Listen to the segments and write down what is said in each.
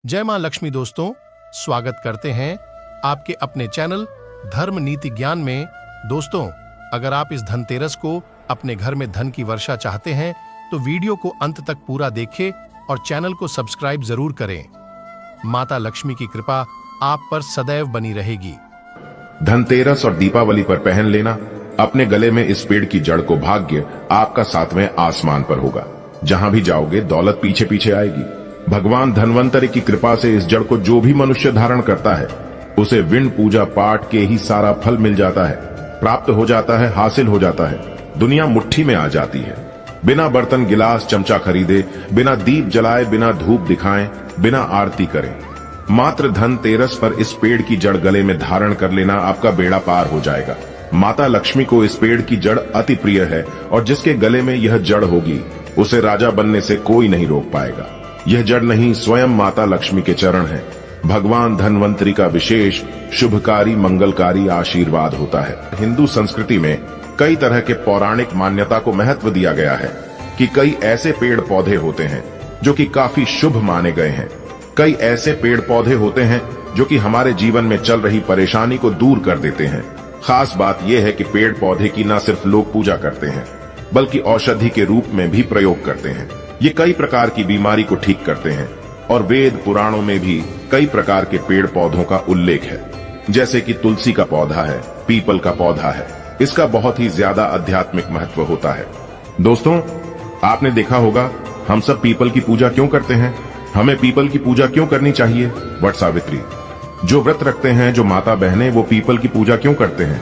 जय मां लक्ष्मी दोस्तों, स्वागत करते हैं आपके अपने चैनल धर्म नीति ज्ञान में। दोस्तों, अगर आप इस धनतेरस को अपने घर में धन की वर्षा चाहते हैं तो वीडियो को अंत तक पूरा देखें और चैनल को सब्सक्राइब जरूर करें। माता लक्ष्मी की कृपा आप पर सदैव बनी रहेगी। धनतेरस और दीपावली पर पहन लेना अपने गले में इस पेड़ की जड़ को भाग्य आपका 7वें आसमान पर होगा। जहां भी जाओगे दौलत पीछे पीछे आएगी। भगवान धन्वंतरि की कृपा से इस जड़ को जो भी मनुष्य धारण करता है उसे विण पूजा पाठ के ही सारा फल मिल जाता है, प्राप्त हो जाता है, हासिल हो जाता है। दुनिया मुट्ठी में आ जाती है। बिना बर्तन गिलास चमचा खरीदे, बिना दीप जलाए, बिना धूप दिखाएं, बिना आरती करें, मात्र धनतेरस पर इस पेड़ की जड़ गले में धारण कर लेना आपका बेड़ा पार हो जाएगा। माता लक्ष्मी को इस पेड़ की जड़ अति प्रिय है और जिसके गले में यह जड़ होगी उसे राजा बनने से कोई नहीं रोक पाएगा। यह जड़ नहीं, स्वयं माता लक्ष्मी के चरण हैं। भगवान धन्वंतरि का विशेष शुभकारी मंगलकारी आशीर्वाद होता है। हिंदू संस्कृति में कई तरह के पौराणिक मान्यता को महत्व दिया गया है कि कई ऐसे पेड़ पौधे होते हैं जो कि काफी शुभ माने गए हैं। कई ऐसे पेड़ पौधे होते हैं जो कि हमारे जीवन में चल रही परेशानी को दूर कर देते हैं। खास बात यह है कि पेड़ पौधे की न सिर्फ लोग पूजा करते हैं बल्कि औषधि के रूप में भी प्रयोग करते हैं। ये कई प्रकार की बीमारी को ठीक करते हैं और वेद पुराणों में भी कई प्रकार के पेड़ पौधों का उल्लेख है। जैसे कि तुलसी का पौधा है, पीपल का पौधा है। इसका बहुत ही ज्यादा आध्यात्मिक महत्व होता है। दोस्तों, आपने देखा होगा हम सब पीपल की पूजा क्यों करते हैं। हमें पीपल की पूजा क्यों करनी चाहिए। वट सावित्री, जो व्रत रखते हैं, जो माता बहनें, वो पीपल की पूजा क्यों करते हैं?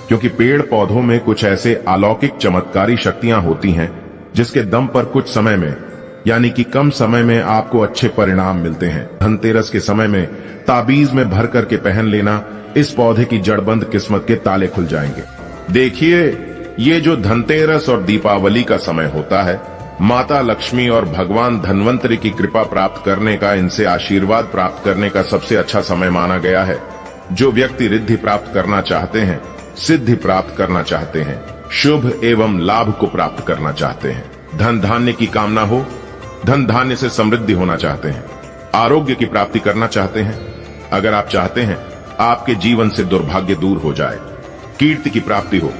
क्योंकि पेड़ पौधों में कुछ ऐसे अलौकिक चमत्कारी शक्तियां होती हैं जिसके दम पर कुछ समय में, यानी कि कम समय में आपको अच्छे परिणाम मिलते हैं। धनतेरस के समय में ताबीज में भर करके पहन लेना, इस पौधे की जड़बंद किस्मत के ताले खुल जाएंगे। देखिए, ये जो धनतेरस और दीपावली का समय होता है, माता लक्ष्मी और भगवान धन्वंतरि की कृपा प्राप्त करने का, इनसे आशीर्वाद प्राप्त करने का सबसे अच्छा समय माना गया है। जो व्यक्ति रिद्धि प्राप्त करना चाहते हैं, सिद्धि प्राप्त करना चाहते हैं, शुभ एवं लाभ को प्राप्त करना चाहते हैं, धन धान्य की कामना हो, धन धान्य से समृद्धि होना चाहते हैं, आरोग्य की प्राप्ति करना चाहते हैं, अगर आप चाहते हैं आपके जीवन से दुर्भाग्य दूर हो जाए, कीर्ति की प्राप्ति हो,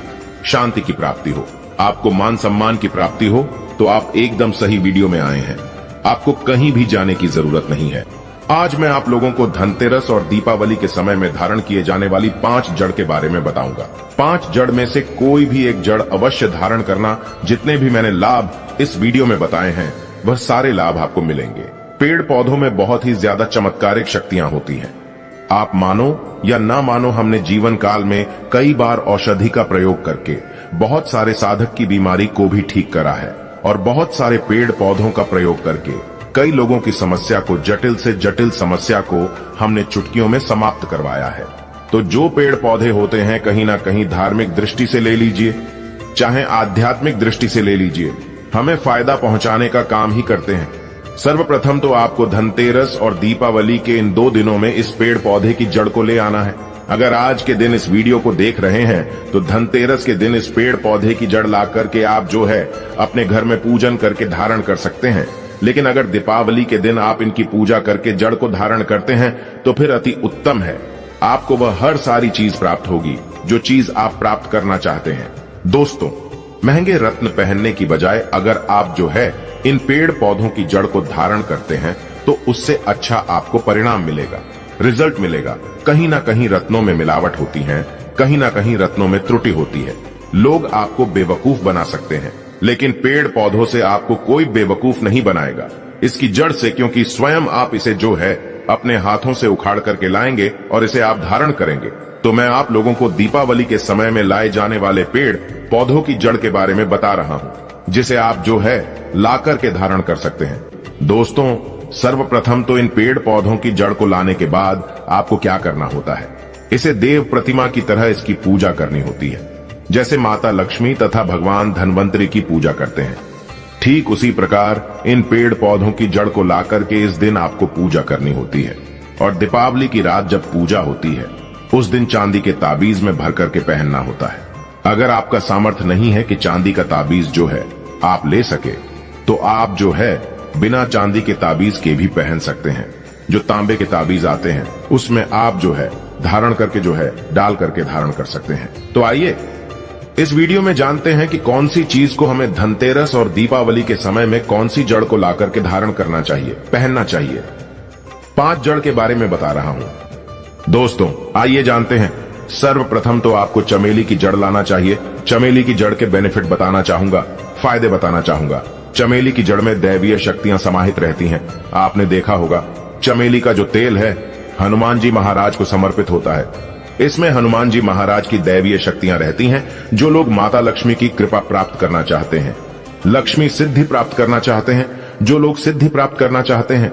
शांति की प्राप्ति हो, आपको मान सम्मान की प्राप्ति हो, तो आप एकदम सही वीडियो में आए हैं। आपको कहीं भी जाने की जरूरत नहीं है। आज मैं आप लोगों को धनतेरस और दीपावली के समय में धारण किए जाने वाली 5 जड़ के बारे में बताऊंगा। 5 जड़ में से कोई भी एक जड़ अवश्य धारण करना। जितने भी मैंने लाभ इस वीडियो में बताए हैं वह सारे लाभ आपको मिलेंगे। पेड़ पौधों में बहुत ही ज्यादा चमत्कारिक शक्तियां होती हैं। आप मानो या ना मानो, हमने जीवन काल में कई बार औषधि का प्रयोग करके बहुत सारे साधक की बीमारी को भी ठीक करा है और बहुत सारे पेड़ पौधों का प्रयोग करके कई लोगों की समस्या को, जटिल से जटिल समस्या को हमने चुटकियों में समाप्त करवाया है। तो जो पेड़ पौधे होते हैं, कहीं ना कहीं धार्मिक दृष्टि से ले लीजिए, चाहे आध्यात्मिक दृष्टि से ले लीजिए, हमें फायदा पहुंचाने का काम ही करते हैं। सर्वप्रथम तो आपको धनतेरस और दीपावली के इन 2 दिनों में इस पेड़ पौधे की जड़ को ले आना है। अगर आज के दिन इस वीडियो को देख रहे हैं तो धनतेरस के दिन इस पेड़ पौधे की जड़ ला करके आप जो है अपने घर में पूजन करके धारण कर सकते हैं। लेकिन अगर दीपावली के दिन आप इनकी पूजा करके जड़ को धारण करते हैं तो फिर अति उत्तम है। आपको वह हर सारी चीज प्राप्त होगी जो चीज आप प्राप्त करना चाहते हैं। दोस्तों, महंगे रत्न पहनने की बजाय अगर आप जो है इन पेड़ पौधों की जड़ को धारण करते हैं तो उससे अच्छा आपको परिणाम मिलेगा, रिजल्ट मिलेगा। कहीं ना कहीं रत्नों में मिलावट होती है, कहीं ना कहीं रत्नों में त्रुटि होती है। लोग आपको बेवकूफ बना सकते हैं, लेकिन पेड़ पौधों से आपको कोई बेवकूफ नहीं बनाएगा। इसकी जड़ से, क्योंकि स्वयं आप इसे जो है अपने हाथों से उखाड़ करके लाएंगे और इसे आप धारण करेंगे। तो मैं आप लोगों को दीपावली के समय में लाए जाने वाले पेड़ पौधों की जड़ के बारे में बता रहा हूं, जिसे आप जो है ला करके धारण कर सकते हैं। दोस्तों, सर्वप्रथम तो इन पेड़ पौधों की जड़ को लाने के बाद आपको क्या करना होता है, इसे देव प्रतिमा की तरह इसकी पूजा करनी होती है। जैसे माता लक्ष्मी तथा भगवान धन्वंतरि की पूजा करते हैं, ठीक उसी प्रकार इन पेड़ पौधों की जड़ को ला करके इस दिन आपको पूजा करनी होती है। और दीपावली की रात जब पूजा होती है उस दिन चांदी के ताबीज में भर करके पहनना होता है। अगर आपका सामर्थ्य नहीं है कि चांदी का ताबीज जो है आप ले सके, तो आप जो है बिना चांदी के ताबीज के भी पहन सकते हैं। जो तांबे के ताबीज आते हैं उसमें आप जो है धारण करके जो है डाल करके धारण कर सकते हैं। तो आइए इस वीडियो में जानते हैं कि कौन सी चीज को हमें धनतेरस और दीपावली के समय में कौन सी जड़ को ला करके धारण करना चाहिए, पहनना चाहिए। 5 जड़ के बारे में बता रहा हूं। दोस्तों आइए जानते हैं। सर्वप्रथम तो आपको चमेली की जड़ लाना चाहिए। चमेली की जड़ के बेनिफिट बताना चाहूंगा, फायदे बताना चाहूंगा। चमेली की जड़ में दैवीय शक्तियां समाहित रहती हैं। आपने देखा होगा चमेली का जो तेल है हनुमान जी महाराज को समर्पित होता है। इसमें हनुमान जी महाराज की दैवीय शक्तियां रहती हैं। जो लोग माता लक्ष्मी की कृपा प्राप्त करना चाहते हैं, लक्ष्मी सिद्धि प्राप्त करना चाहते हैं, जो लोग सिद्धि प्राप्त करना चाहते हैं,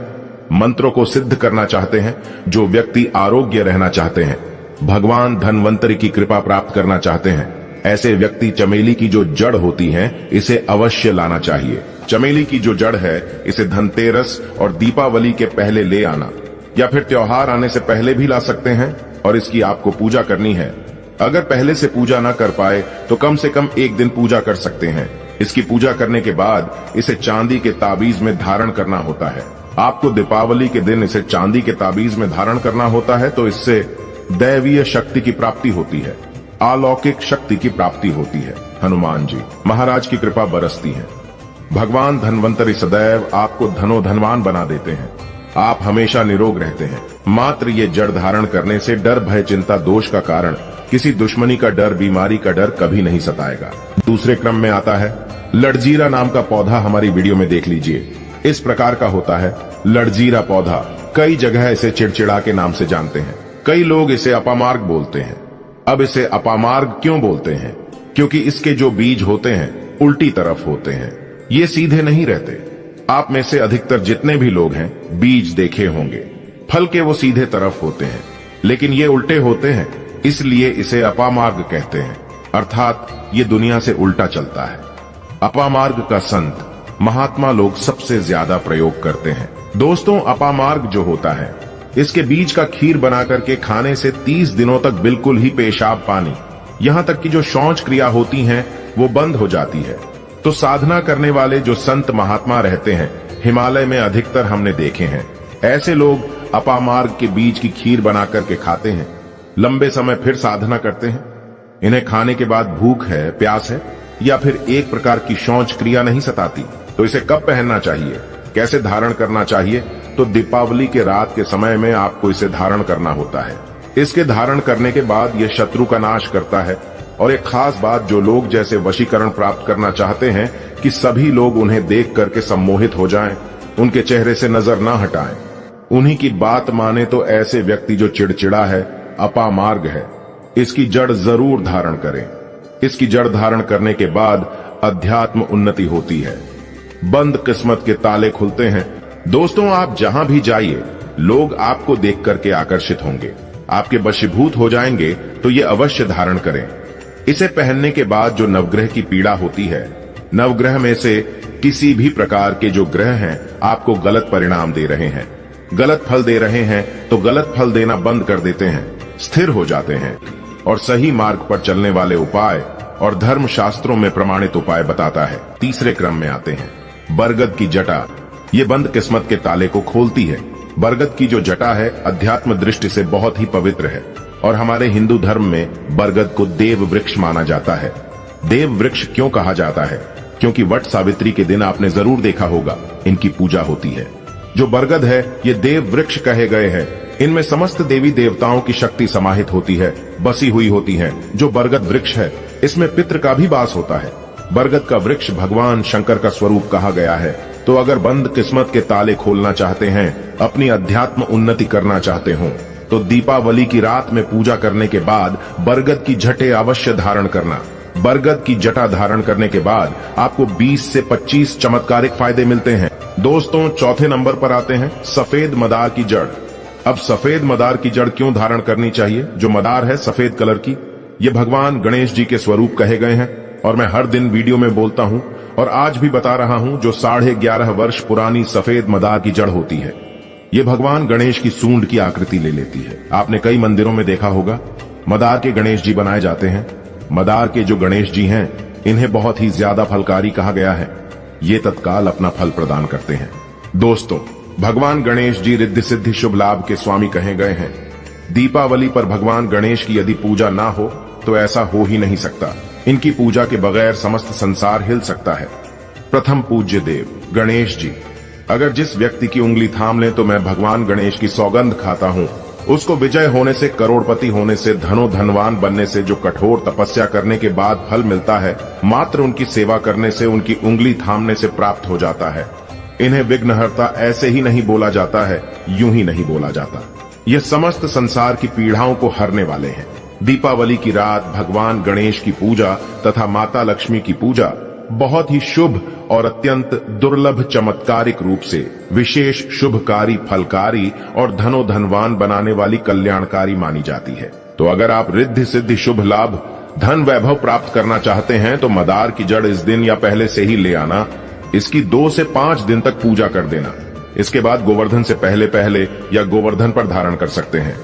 मंत्रों को सिद्ध करना चाहते हैं, जो व्यक्ति आरोग्य रहना चाहते हैं, भगवान धनवंतरी की कृपा प्राप्त करना चाहते हैं, ऐसे व्यक्ति चमेली की जो जड़ होती है इसे अवश्य लाना चाहिए। चमेली की जो जड़ है इसे धनतेरस और दीपावली के पहले ले आना या फिर त्योहार आने से पहले भी ला सकते हैं और इसकी आपको पूजा करनी है। अगर पहले से पूजा ना कर पाए तो कम से कम एक दिन पूजा कर सकते हैं। इसकी पूजा करने के बाद इसे चांदी के ताबीज में धारण करना होता है। आपको दीपावली के दिन इसे चांदी के ताबीज में धारण करना होता है तो इससे दैवीय शक्ति की प्राप्ति होती है, अलौकिक शक्ति की प्राप्ति होती है। हनुमान जी महाराज की कृपा बरसती है। भगवान धनवंतरी सदैव आपको धनो धनवान बना देते हैं। आप हमेशा निरोग रहते हैं। मात्र ये जड़ धारण करने से डर भय चिंता दोष का कारण, किसी दुश्मनी का डर, बीमारी का डर कभी नहीं सताएगा। दूसरे क्रम में आता है लड़जीरा नाम का पौधा। हमारी वीडियो में देख लीजिए, इस प्रकार का होता है लड़जीरा पौधा। कई जगह इसे चिड़चिड़ा के नाम से जानते हैं। कई लोग इसे अपामार्ग बोलते हैं। अब इसे अपामार्ग क्यों बोलते हैं? क्योंकि इसके जो बीज होते हैं उल्टी तरफ होते हैं, ये सीधे नहीं रहते। आप में से अधिकतर जितने भी लोग हैं बीज देखे होंगे, फल के वो सीधे तरफ होते हैं, लेकिन ये उल्टे होते हैं, इसलिए इसे अपामार्ग कहते हैं। अर्थात ये दुनिया से उल्टा चलता है। अपामार्ग का संत महात्मा लोग सबसे ज्यादा प्रयोग करते हैं। दोस्तों अपामार्ग जो होता है इसके बीज का खीर बना करके खाने से 30 दिनों तक बिल्कुल ही पेशाब पानी, यहां तक कि जो शौच क्रिया होती हैं वो बंद हो जाती है। तो साधना करने वाले जो संत महात्मा रहते हैं हिमालय में अधिकतर हमने देखे हैं। ऐसे लोग अपामार्ग के बीज की खीर बना करके खाते हैं, लंबे समय फिर साधना करते हैं। इन्हें खाने के बाद भूख है, प्यास है या फिर एक प्रकार की शौच क्रिया नहीं सताती। तो इसे कब पहनना चाहिए, कैसे धारण करना चाहिए? तो दीपावली के रात के समय में आपको इसे धारण करना होता है। इसके धारण करने के बाद यह शत्रु का नाश करता है। और एक खास बात, जो लोग जैसे वशीकरण प्राप्त करना चाहते हैं कि सभी लोग उन्हें देख करके सम्मोहित हो जाएं, उनके चेहरे से नजर ना हटाएं, उन्हीं की बात माने, तो ऐसे व्यक्ति जो चिड़चिड़ा है, अपामार्ग है, इसकी जड़ जरूर धारण करें। इसकी जड़ धारण करने के बाद अध्यात्म उन्नति होती है, बंद किस्मत के ताले खुलते हैं। दोस्तों आप जहां भी जाइए लोग आपको देख करके आकर्षित होंगे, आपके वशीभूत हो जाएंगे। तो ये अवश्य धारण करें। इसे पहनने के बाद जो नवग्रह की पीड़ा होती है, नवग्रह में से किसी भी प्रकार के जो ग्रह हैं आपको गलत परिणाम दे रहे हैं, गलत फल दे रहे हैं, तो गलत फल देना बंद कर देते हैं, स्थिर हो जाते हैं और सही मार्ग पर चलने वाले उपाय और धर्म शास्त्रों में प्रमाणित उपाय बताता है। तीसरे क्रम में आते हैं बरगद की जटा। ये बंद किस्मत के ताले को खोलती है। बरगद की जो जटा है अध्यात्म दृष्टि से बहुत ही पवित्र है और हमारे हिंदू धर्म में बरगद को देव वृक्ष माना जाता है। देव वृक्ष क्यों कहा जाता है? क्योंकि वट सावित्री के दिन आपने जरूर देखा होगा इनकी पूजा होती है। जो बरगद है ये देव वृक्ष कहे गए हैं। इनमें समस्त देवी देवताओं की शक्ति समाहित होती है, बसी हुई होती है। जो बरगद वृक्ष है इसमें पितृ का भी वास होता है। बरगद का वृक्ष भगवान शंकर का स्वरूप कहा गया है। तो अगर बंद किस्मत के ताले खोलना चाहते हैं, अपनी अध्यात्म उन्नति करना चाहते हो, तो दीपावली की रात में पूजा करने के बाद बरगद की जटे अवश्य धारण करना। बरगद की जटा धारण करने के बाद आपको 20 से 25 चमत्कारिक फायदे मिलते हैं। दोस्तों चौथे नंबर पर आते हैं सफेद मदार की जड़। अब सफेद मदार की जड़ क्यों धारण करनी चाहिए? जो मदार है सफेद कलर की, ये भगवान गणेश जी के स्वरूप कहे गए हैं और मैं हर दिन वीडियो में बोलता हूं और आज भी बता रहा हूं। जो 11.5 वर्ष पुरानी सफेद मदार की जड़ होती है, ये भगवान गणेश की सूंड की आकृति ले लेती है। आपने कई मंदिरों में देखा होगा मदार के गणेश जी बनाए जाते हैं। मदार के जो गणेश जी हैं इन्हें बहुत ही ज्यादा फलकारी कहा गया है। ये तत्काल अपना फल प्रदान करते हैं। दोस्तों भगवान गणेश जी रिद्धि सिद्धि शुभ लाभ के स्वामी कहे गए हैं। दीपावली पर भगवान गणेश की यदि पूजा ना हो तो ऐसा हो ही नहीं सकता। इनकी पूजा के बगैर समस्त संसार हिल सकता है। प्रथम पूज्य देव गणेश जी। अगर जिस व्यक्ति की उंगली थाम लें तो मैं भगवान गणेश की सौगंध खाता हूं, उसको विजय होने से, करोड़पति होने से, धनवान बनने से जो कठोर तपस्या करने के बाद फल मिलता है, मात्र उनकी सेवा करने से, उनकी उंगली थामने से प्राप्त हो जाता है। इन्हें विघ्नहर्ता ऐसे ही नहीं बोला जाता है, यूं ही नहीं बोला जाता। ये समस्त संसार की पीड़ाओं को हरने वाले हैं। दीपावली की रात भगवान गणेश की पूजा तथा माता लक्ष्मी की पूजा बहुत ही शुभ और अत्यंत दुर्लभ चमत्कारिक रूप से विशेष शुभकारी, फलकारी और धनवान बनाने वाली कल्याणकारी मानी जाती है। तो अगर आप रिद्धि सिद्धि शुभ लाभ, धन वैभव प्राप्त करना चाहते हैं तो मदार की जड़ इस दिन या पहले से ही ले आना। इसकी 2 से 5 दिन तक पूजा कर देना। इसके बाद गोवर्धन से पहले या गोवर्धन पर धारण कर सकते हैं,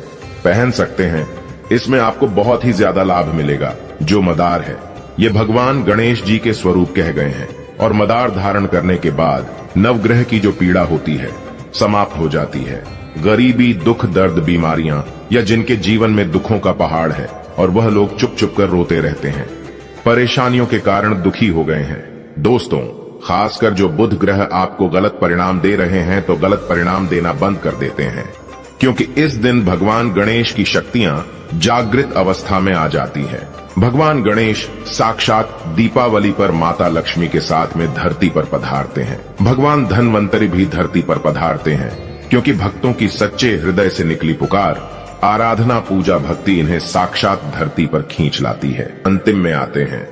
पहन सकते हैं। इसमें आपको बहुत ही ज्यादा लाभ मिलेगा। जो मदार है ये भगवान गणेश जी के स्वरूप कह गए हैं और मदार धारण करने के बाद नवग्रह की जो पीड़ा होती है समाप्त हो जाती है। गरीबी, दुख, दर्द, बीमारियां या जिनके जीवन में दुखों का पहाड़ है और वह लोग चुप चुप कर रोते रहते हैं, परेशानियों के कारण दुखी हो गए हैं। दोस्तों, खासकर जो बुध ग्रह आपको गलत परिणाम दे रहे हैं तो गलत परिणाम देना बंद कर देते हैं, क्योंकि इस दिन भगवान गणेश की शक्तियां जागृत अवस्था में आ जाती है। भगवान गणेश साक्षात दीपावली पर माता लक्ष्मी के साथ में धरती पर पधारते हैं। भगवान धनवंतरी भी धरती पर पधारते हैं, क्योंकि भक्तों की सच्चे हृदय से निकली पुकार, आराधना, पूजा, भक्ति इन्हें साक्षात धरती पर खींच लाती है। अंतिम में आते हैं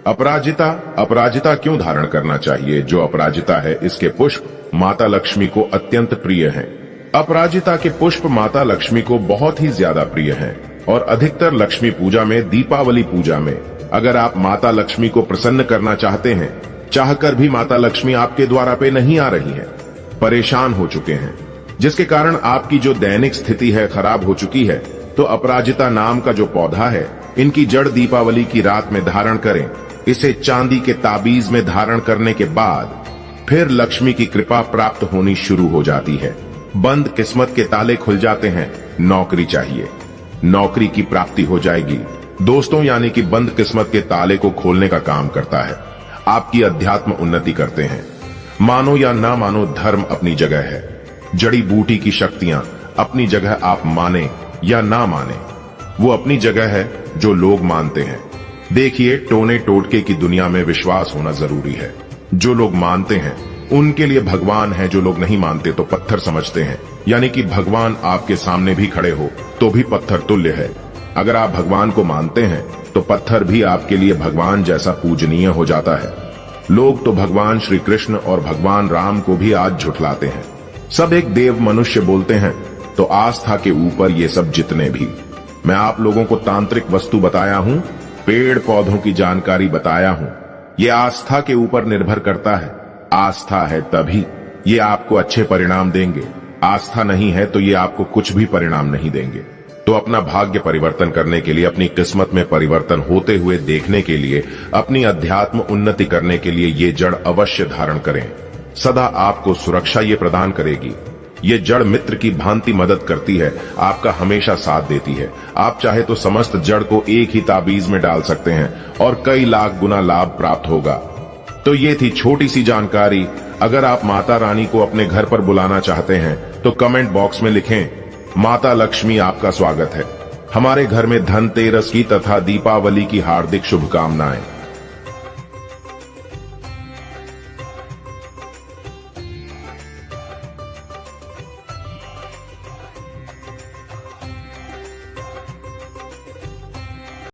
अपराजिता। अपराजिता क्यों धारण करना चाहिए? जो अपराजिता है इसके पुष्प माता लक्ष्मी को अत्यंत प्रिय हैं। अपराजिता के पुष्प माता लक्ष्मी को बहुत ही ज्यादा प्रिय हैं और अधिकतर लक्ष्मी पूजा में, दीपावली पूजा में अगर आप माता लक्ष्मी को प्रसन्न करना चाहते हैं, चाहकर भी माता लक्ष्मी आपके द्वार पे नहीं आ रही है, परेशान हो चुके हैं, जिसके कारण आपकी जो दैनिक स्थिति है खराब हो चुकी है, तो अपराजिता नाम का जो पौधा है, इनकी जड़ दीपावली की रात में धारण करें। इसे चांदी के ताबीज में धारण करने के बाद फिर लक्ष्मी की कृपा प्राप्त होनी शुरू हो जाती है। बंद किस्मत के ताले खुल जाते हैं। नौकरी चाहिए, नौकरी की प्राप्ति हो जाएगी। दोस्तों, यानी कि बंद किस्मत के ताले को खोलने का काम करता है। आपकी अध्यात्म उन्नति करते हैं। मानो या ना मानो, धर्म अपनी जगह है, जड़ी बूटी की शक्तियां अपनी जगह, आप माने या ना माने वो अपनी जगह है जो लोग मानते हैं। देखिए, टोने टोटके की दुनिया में विश्वास होना जरूरी है। जो लोग मानते हैं उनके लिए भगवान है, जो लोग नहीं मानते तो पत्थर समझते हैं। यानी कि भगवान आपके सामने भी खड़े हो तो भी पत्थर तुल्य है। अगर आप भगवान को मानते हैं तो पत्थर भी आपके लिए भगवान जैसा पूजनीय हो जाता है। लोग तो भगवान श्री कृष्ण और भगवान राम को भी आज झुठलाते हैं। सब एक देव मनुष्य बोलते हैं, तो आस्था के ऊपर ये सब जितने भी। मैं आप लोगों को तांत्रिक वस्तु बताया हूं, पेड़ पौधों की जानकारी बताया हूं, ये आस्था के ऊपर निर्भर करता है। आस्था है तभी ये आपको अच्छे परिणाम देंगे, आस्था नहीं है तो ये आपको कुछ भी परिणाम नहीं देंगे। तो अपना भाग्य परिवर्तन करने के लिए, अपनी किस्मत में परिवर्तन होते हुए देखने के लिए, अपनी अध्यात्म उन्नति करने के लिए ये जड़ अवश्य धारण करें। सदा आपको सुरक्षा ये प्रदान करेगी। ये जड़ मित्र की भांति मदद करती है, आपका हमेशा साथ देती है। आप चाहे तो समस्त जड़ को एक ही ताबीज में डाल सकते हैं और कई लाख गुना लाभ प्राप्त होगा। तो ये थी छोटी सी जानकारी। अगर आप माता रानी को अपने घर पर बुलाना चाहते हैं तो कमेंट बॉक्स में लिखें, माता लक्ष्मी आपका स्वागत है। हमारे घर में धनतेरस की तथा दीपावली की हार्दिक शुभकामनाएं।